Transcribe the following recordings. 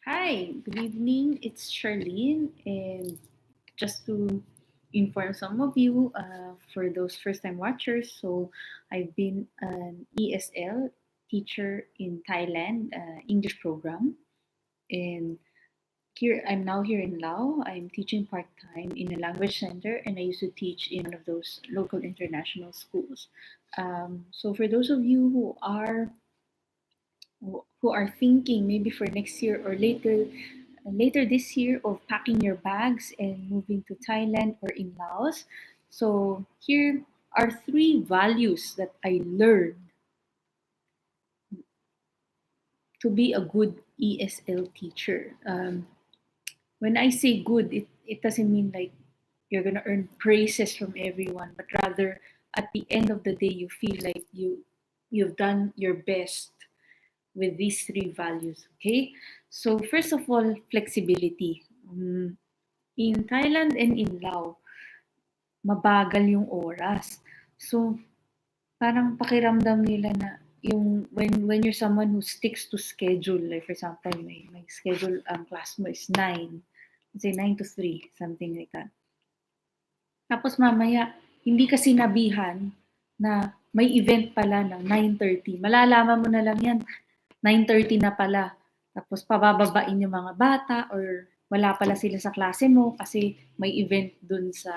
Hi, good evening. It's Charlene, and just to inform some of you, for those first-time watchers, so I've been an ESL teacher in Thailand, English program, and here I'm now here in Laos. I'm teaching part-time in a language center, and I used to teach in one of those local international schools. So for those of you who are thinking maybe for next year or later this year of packing your bags and moving to Thailand or in Laos. So here are three values that I learned to be a good ESL teacher. When I say good, it doesn't mean like you're gonna earn praises from everyone, but rather at the end of the day you feel like you've done your best with these three values. Okay, so first of all, flexibility. In Thailand and in Laos, mabagal yung oras. So, parang pakiramdam nila na yung when you're someone who sticks to schedule, like for example, may schedule ang class mo is 9, let's say 9 to 3, something like that. Tapos mamaya, hindi ka sinabihan na may event pala ng 9:30. Malalaman mo na lang yan, 9:30 na pala. Tapos pabababain yung mga bata or wala pala sila sa klase mo kasi may event dun sa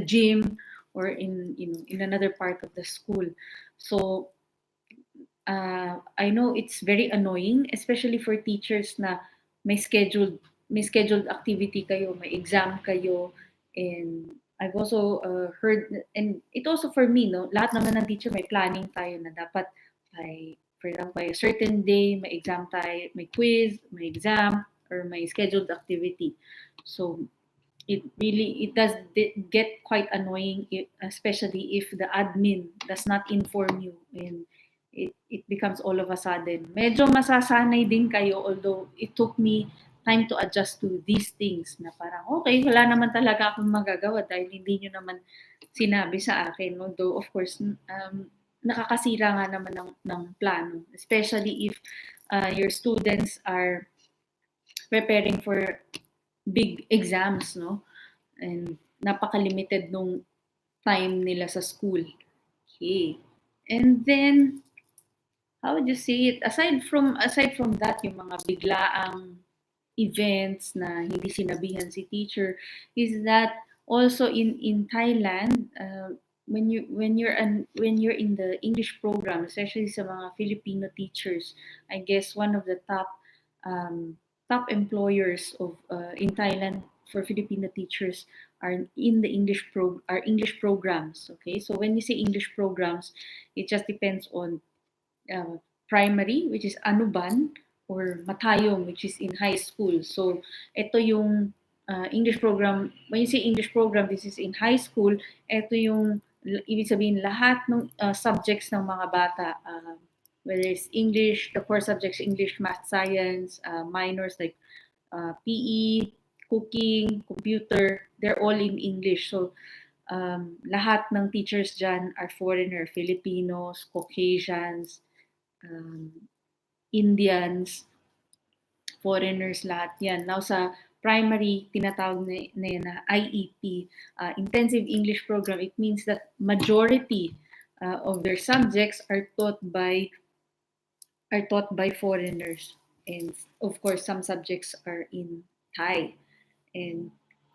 gym or in another part of the school. So I know it's very annoying, especially for teachers na may scheduled may scheduled activity kayo, may exam kayo, and I've also heard, and it also for me, no, lahat naman ng teacher may planning tayo na dapat for example, by a certain day, may exam tayo, may quiz, may exam, or may scheduled activity. So it does get quite annoying, especially if the admin does not inform you and it becomes all of a sudden. Medyo masasanay din kayo, although it took me time to adjust to these things na parang okay, wala naman talaga akong magagawa dahil hindi nyo naman sinabi sa akin. Although of course, nakakasira nga naman ng plano, especially if your students are preparing for big exams, no? And napaka-limited nung time nila sa school. Okay. And then, how would you say it? Aside from that, yung mga biglaang events na hindi sinabihan si teacher, is that also in Thailand, when you're in the English program, especially sa mga Filipino teachers, I guess one of the top employers of in Thailand for Filipino teachers are in the English programs. Okay, so when you say English programs, it just depends on uh, primary, which is Anuban, or Matayong, which is in high school. So ito yung English program. When you say English program, this is in high school. Ito yung ibig sabihin lahat ng subjects ng mga bata. Whether it's English, the core subjects, English, math, science, minors like PE, cooking, computer, they're all in English. So, lahat ng teachers dyan are foreigner, Filipinos, Caucasians, Indians, foreigners, lahat yan. Now, sa primary, tinatawag na yan na IEP, Intensive English Program. It means that majority of their subjects are taught by foreigners, and of course some subjects are in Thai. And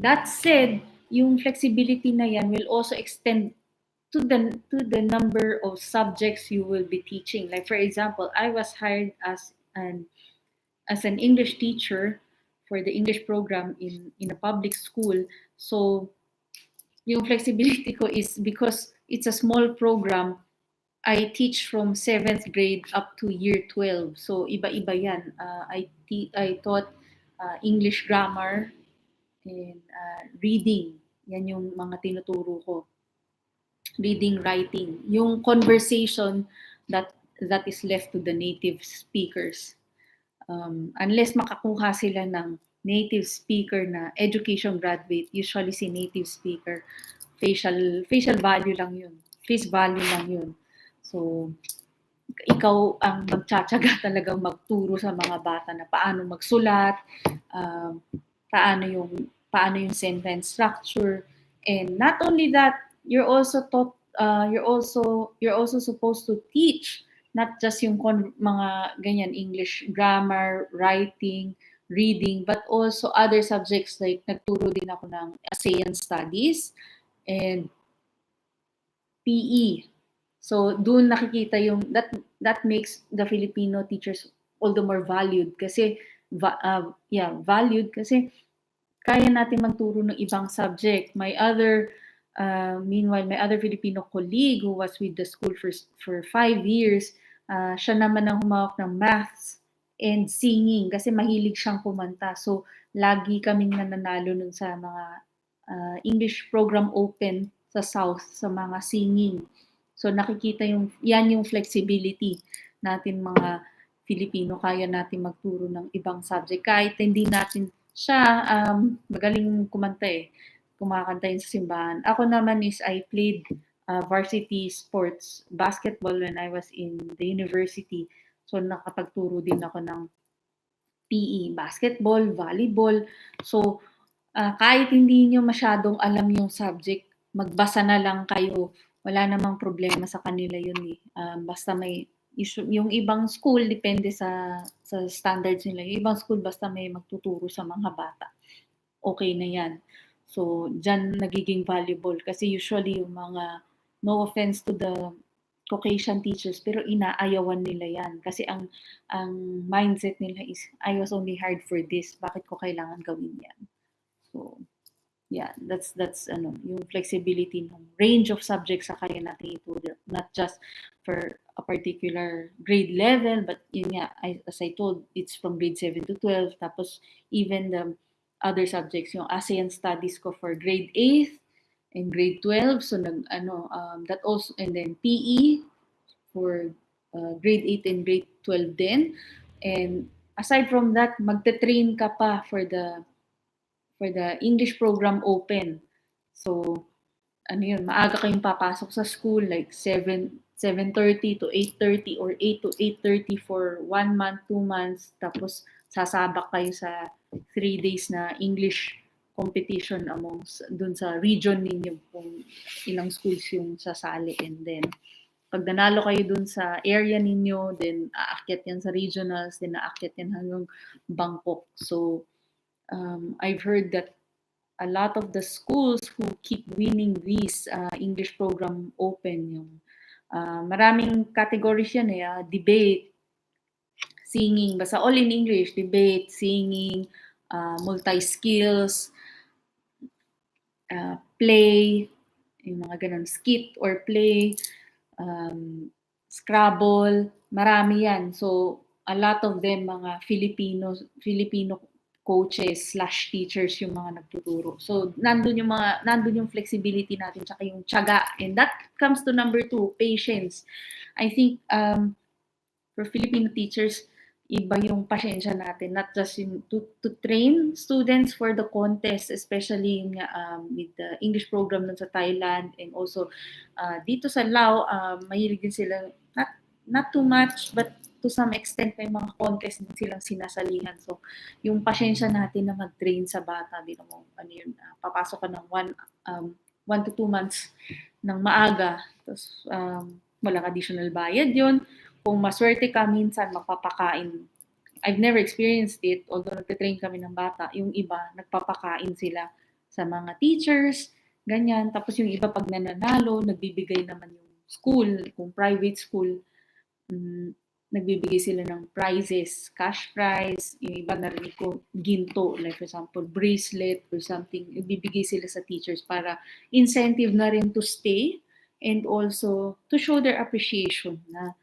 that said, yung flexibility na yan will also extend to the number of subjects you will be teaching. Like for example, I was hired as an English teacher for the English program in a public school. So yung flexibility ko is because it's a small program, I teach from 7th grade up to year 12. So iba-iba yan. I taught English grammar and reading. Yan yung mga tinuturo ko. Reading, writing. Yung conversation that is left to the native speakers. Unless makakuha sila ng native speaker na education graduate, usually si native speaker, facial value lang yun. Face value lang yun. So, ikaw ang magtsatsaga talagang magturo sa mga bata na paano magsulat, um, paano yung sentence structure, and not only that, you're also taught you're also supposed to teach not just yung mga ganyan English grammar, writing, reading, but also other subjects like nagturo din ako ng ASEAN studies and PE. So doon nakikita yung that makes the Filipino teachers all the more valued kasi valued kasi kaya natin magturo ng ibang subject. Meanwhile, my other Filipino colleague who was with the school for 5 years, siya naman ang humawak ng maths and singing kasi mahilig siyang kumanta. So, lagi kaming nananalo nun sa mga English program open sa South, sa mga singing. So, nakikita yan yung flexibility natin mga Filipino, kaya natin magturo ng ibang subject kahit hindi natin siya, magaling kumanta eh. Kumakanta yun sa simbahan. Ako naman is I played varsity sports, basketball when I was in the university. So nakapagturo din ako ng PE, basketball, volleyball. So kahit hindi nyo masyadong alam yung subject, magbasa na lang kayo. Wala namang problema sa kanila yun eh. Basta may yung ibang school depende sa standards nila. Yung ibang school basta may magtuturo sa mga bata. Okay na 'yan. So diyan nagiging valuable kasi usually yung mga, no offense to the Caucasian teachers, pero inaayawan nila 'yan kasi ang mindset nila is I was only hired for this, bakit ko kailangan gawin 'yan? So yeah, that's yung flexibility ng range of subjects sa kaya natin ituro, not just for a particular grade level, but yun nga, as I told, it's from grade 7 to 12, tapos even the other subjects, yung ASEAN studies ko for grade 8 and grade 12, so that also, and then PE for grade 8 and grade 12 din, and aside from that, magte-train ka pa for the English program open. So, maaga kayong papasok sa school, like 7:30 to 8:30 or 8 to 8:30 for 1 month, 2 months. Tapos, sasabak kayo sa 3 days na English competition dun sa region ninyo kung ilang schools yung sasali. And then, pag nanalo kayo dun sa area ninyo, then aakyat yan sa regionals, then aakyat yan hanggang Bangkok. So, I've heard that a lot of the schools who keep winning these English program open, maraming categories yan debate, singing, basta all in English, debate, singing, multi-skills, play, yung mga ganun, skit or play, Scrabble, marami yan. So, a lot of them mga Filipino coaches / teachers yung mga nagtuturo. So, nandun yung flexibility natin tsaka yung tiyaga. And that comes to number 2, patience. I think for Filipino teachers, iba yung pasensya natin, not just to train students for the contest, especially with the English program nun sa Thailand, and also dito sa Laos, mahilig din sila, not too much, but to some extent may mga contest din silang sinasalihan. So, yung pasensya natin na mag-train sa bata, papasok ka ng 1 to 2 months ng maaga, tapos walang additional bayad yon. Kung maswerte ka, minsan magpapakain. I've never experienced it, although nagtitrain kami ng bata, yung iba, nagpapakain sila sa mga teachers, ganyan. Tapos yung iba, pag nananalo, nagbibigay naman yung school, kung private school, nagbibigay sila ng prizes, cash prize, yung iba narinig ko, ginto, like for example, bracelet or something, nagbibigay sila sa teachers para incentive na rin to stay and also to show their appreciation na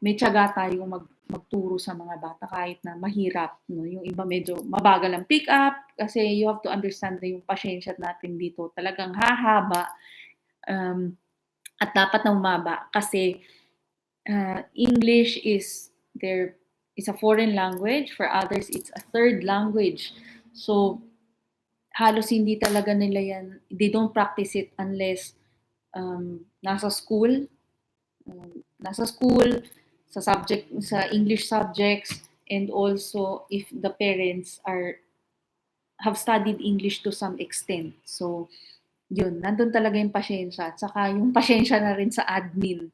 may tiyaga tayong magturo sa mga bata kahit na mahirap. No? Yung iba medyo mabagal ang pick up kasi you have to understand na yung pasensya natin dito talagang hahaba at dapat na umaba kasi English is a foreign language. For others, it's a third language. So, halos hindi talaga nila yan, they don't practice it unless nasa school, nasa school, sa English subjects, and also if the parents have studied English to some extent. So, yun, nandun talaga yung pasyensya. At saka yung pasyensya na rin sa admin.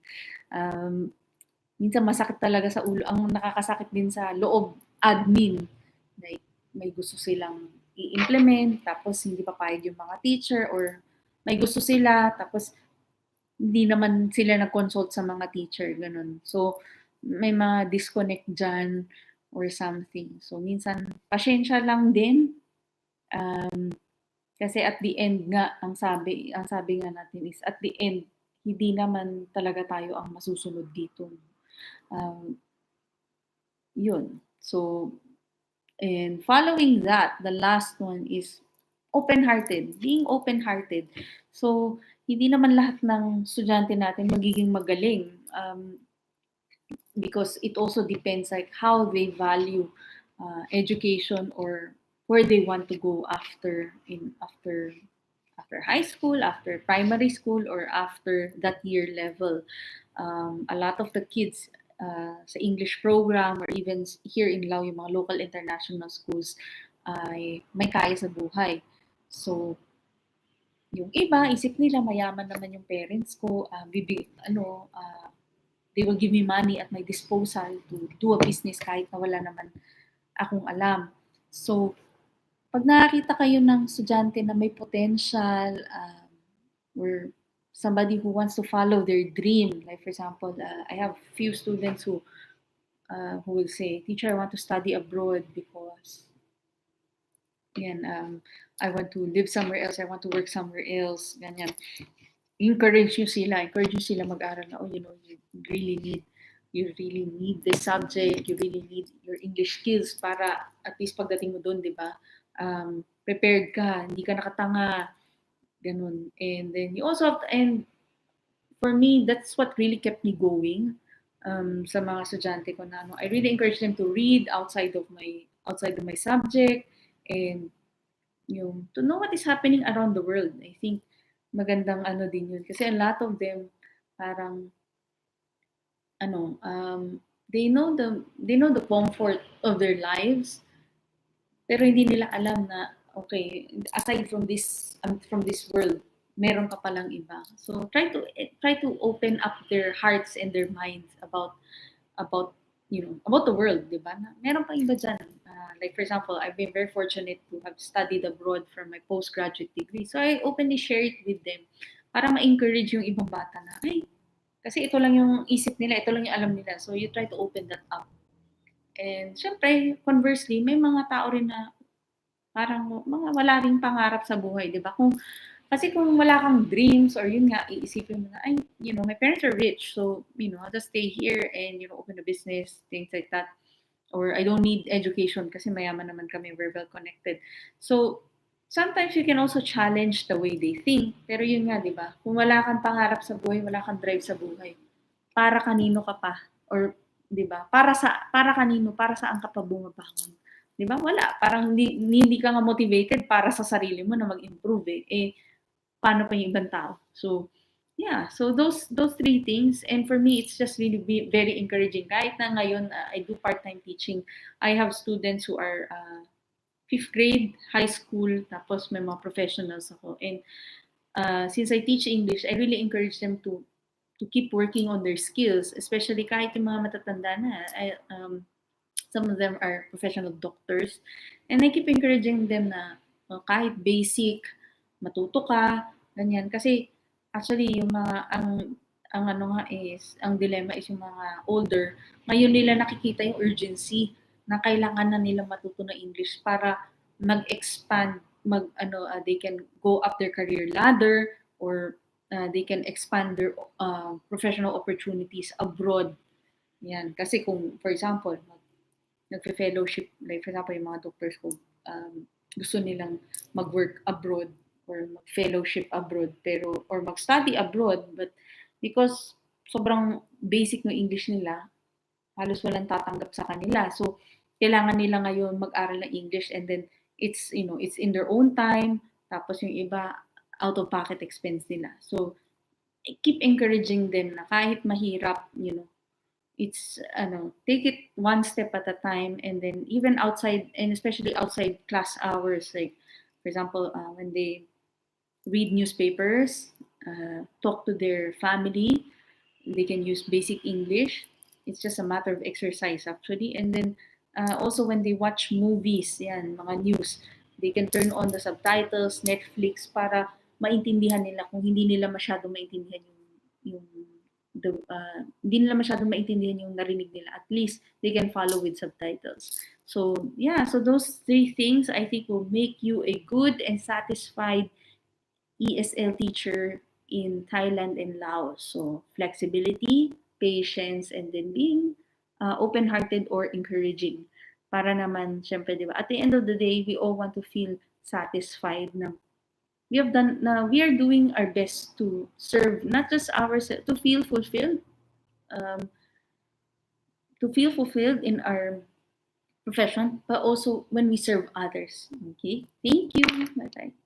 Um, Minsan masakit talaga sa ulo. Ang nakakasakit din sa loob, admin. Like, may gusto silang i-implement, tapos hindi papayag yung mga teacher, or may gusto sila, tapos hindi naman sila nag-consult sa mga teacher, ganun. So, may mga disconnect dyan or something. So, minsan, pasyensya lang din. Kasi at the end nga, ang sabi nga natin is, at the end, hindi naman talaga tayo ang masusunod dito. Um, Yun. So, and following that, the last one is open-hearted. Being open-hearted. So, hindi naman lahat ng estudyante natin magiging magaling. Because it also depends like how they value education, or where they want to go after high school, after primary school, or after that year level. A lot of the kids sa English program, or even here in Lao, yung mga local international schools, ay may kaya sa buhay. So, yung iba, isip nila mayaman naman yung parents ko, they will give me money at my disposal to do a business kahit na wala naman akong alam. So, pag nakakita kayo ng estudyante na may potential, or somebody who wants to follow their dream, like for example, I have few students who will say, "Teacher, I want to study abroad because yan, I want to live somewhere else, I want to work somewhere else," ganyan. Encourage nyo sila mag-aral na, oh, you really need this subject, you really need your English skills para at least pagdating mo doon, di ba, prepared ka, hindi ka nakatanga, ganun. And then you also have to, and for me, that's what really kept me going sa mga estudyante ko na, I really encourage them to read outside of my subject, and yung to know what is happening around the world. I think magandang ano din yun. Kasi a lot of them, parang, they know the comfort of their lives, pero hindi nila alam na, okay, aside from this world, meron ka palang iba. So try to open up their hearts and their minds about about the world, di ba? Na meron pang iba dyan. Like for example, I've been very fortunate to have studied abroad for my postgraduate degree. So I openly share it with them para ma-encourage yung ibang bata na, ay, kasi ito lang yung isip nila, ito lang yung alam nila. So you try to open that up. And syempre, conversely, may mga tao rin na parang mga wala ring pangarap sa buhay, di ba? Kasi kung wala kang dreams, or yun nga, iisipin mo na, ay, my parents are rich, so, I'll just stay here and, open a business, things like that. Or I don't need education kasi mayaman naman kami, we're well connected. So, sometimes you can also challenge the way they think. Pero yun nga, di ba? Kung wala kang pangarap sa buhay, wala kang drive sa buhay, para kanino ka pa? Or, di ba? Para kanino? Para saan ka pa bumabangon? Di ba? Wala. Parang hindi ka nga motivated para sa sarili mo na mag-improve eh. Paano pa yung ibang tao? So, yeah. So, those three things. And for me, it's just really very encouraging. Kahit na ngayon, I do part-time teaching. I have students who are 5th grade, high school, tapos may mga professionals ako. And since I teach English, I really encourage them to keep working on their skills, especially kahit yung mga matatanda na. Some of them are professional doctors. And I keep encouraging them na kahit basic, matuto ka, ganyan. Kasi actually yung mga ang ano nga is, ang dilemma is yung mga older, ngayon nila nakikita yung urgency na kailangan na nila matuto ng English para mag-expand, they can go up their career ladder, or they can expand their professional opportunities abroad. Yan. Kasi kung, for example, nagfe-fellowship, like for example, yung mga doctors ko, gusto nilang mag-work abroad or mag-fellowship abroad, or mag-study abroad, but because sobrang basic ng English nila, halos walang tatanggap sa kanila. So, kailangan nila ngayon mag-aral ng English, and then it's in their own time, tapos yung iba out of pocket expense nila. So, keep encouraging them na kahit mahirap, it's take it one step at a time, and then even outside, and especially outside class hours, like for example, when they read newspapers, talk to their family, they can use basic English. It's just a matter of exercise actually. And then also when they watch movies, yan, mga news, they can turn on the subtitles, Netflix, para maintindihan nila kung hindi nila masyado maintindihan yung hindi nila masyado maintindihan yung narinig nila. At least they can follow with subtitles. So yeah, so those three things I think will make you a good and satisfied ESL teacher in Thailand and Laos. So flexibility, patience, and then being open-hearted or encouraging. Para naman, syempre, di ba, at the end of the day, we all want to feel satisfied na we are doing our best to serve not just ourselves, um, to feel fulfilled in our profession, but also when we serve others. Okay, thank you. Bye bye.